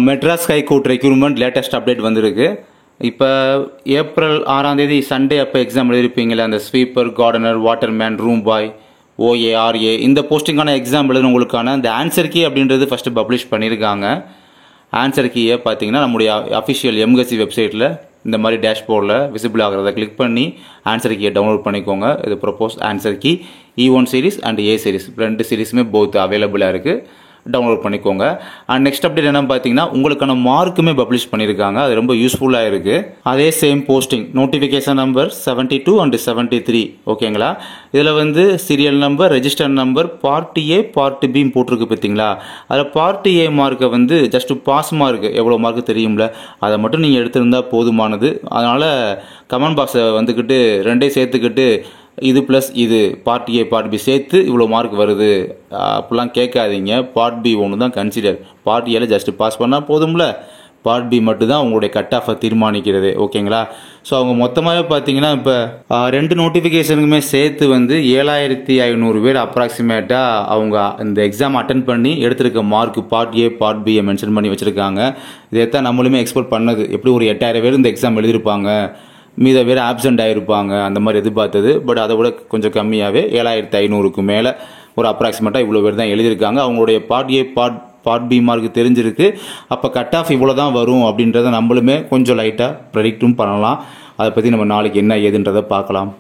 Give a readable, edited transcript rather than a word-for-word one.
Madras high court recruitment latest update வந்திருக்கு. இப்போ April 6ஆம் தேதி சண்டே அப்போ எக்ஸாம் எழுதிருப்பீங்களே, அந்த sweeper, gardener, waterman, room boy, OARA இந்த போஸ்டிங்கான எக்ஸாம் எழுதுனவங்களுக்கான அந்த ஆன்சர் கீ அப்படின்றது ஃபஸ்ட்டு பப்ளிஷ் பண்ணியிருக்காங்க. ஆன்சர் கீயை பார்த்தீங்கன்னா நம்முடைய அஃபிஷியல் எம்கசி வெப்சைட்டில் இந்த மாதிரி டேஷ்போர்டில் விசிபிள் ஆகிறத கிளிக் பண்ணி ஆன்சர் கீயை டவுன்லோட் பண்ணிக்கோங்க. இது propose answer key E1 series and A series ரெண்டு சீரிஸுமே போத் அவைலபிளாக இருக்குது. டவுன்லோட் பண்ணிக்கோங்க. அண்ட் நெக்ஸ்ட் அப்டேட் என்னன்னு பார்த்தீங்கன்னா உங்களுக்கான மார்க்குமே பப்ளிஷ் பண்ணியிருக்காங்க. அது ரொம்ப யூஸ்ஃபுல்லாக இருக்குது. அதே same posting notification number 72 and 73 ஓகேங்களா. இதில் வந்து serial number, register number, part A part B போட்டிருக்கு பார்த்தீங்களா. அதில் பார்ட் A மார்க்கை வந்து ஜஸ்ட் பாஸ் மார்க் எவ்வளோ மார்க்கு தெரியும்ல, அதை மட்டும் நீங்கள் எடுத்திருந்தா போதுமானது. அதனால் கமெண்ட் பாக்ஸை வந்துக்கிட்டு ரெண்டையும் சேர்த்துக்கிட்டு இது ப்ளஸ் இது பார்ட் A பார்ட் B சேர்த்து இவ்வளோ மார்க் வருது அப்படிலாம் கேட்காதீங்க. பார்ட் B ஒன்று தான் கன்சிடர். பார்ட் Aல ஜஸ்ட் பாஸ் பண்ணால் போதும்ல. பார்ட் B மட்டும் தான் உங்களுடைய கட் ஆஃபை தீர்மானிக்கிறது ஓகேங்களா. ஸோ அவங்க மொத்தமாகவே பார்த்தீங்கன்னா இப்போ ரெண்டு நோட்டிஃபிகேஷனுக்குமே சேர்த்து வந்து 7500 பேர் அப்ராக்சிமேட்டாக அவங்க இந்த எக்ஸாம் அட்டன் பண்ணி எடுத்திருக்க mark part A part B mention பண்ணி வச்சுருக்காங்க. இதைத்தான் நம்மளுமே எக்ஸ்பெக்ட் பண்ணது. எப்படி ஒரு 8000 பேர் இந்த எக்ஸாம் எழுதியிருப்பாங்க, மீத பேர் ஆப்சண்ட் ஆகிருப்பாங்க அந்த மாதிரி எதிர்பார்த்தது. பட் அதை விட கொஞ்சம் கம்மியாகவே 7500க்கு மேலே ஒரு அப்ராக்சிமேட்டாக இவ்வளோ பேர் தான் எழுதியிருக்காங்க. அவங்களுடைய part A part B mark தெரிஞ்சிருக்கு. அப்போ கட் ஆஃப் இவ்வளோ தான் வரும் அப்படின்றத நம்மளுமே கொஞ்சம் லைட்டாக ப்ரெடிக்டும் பண்ணலாம். அதை பற்றி நம்ம நாளைக்கு என்ன ஏதுன்றதை பார்க்கலாம்.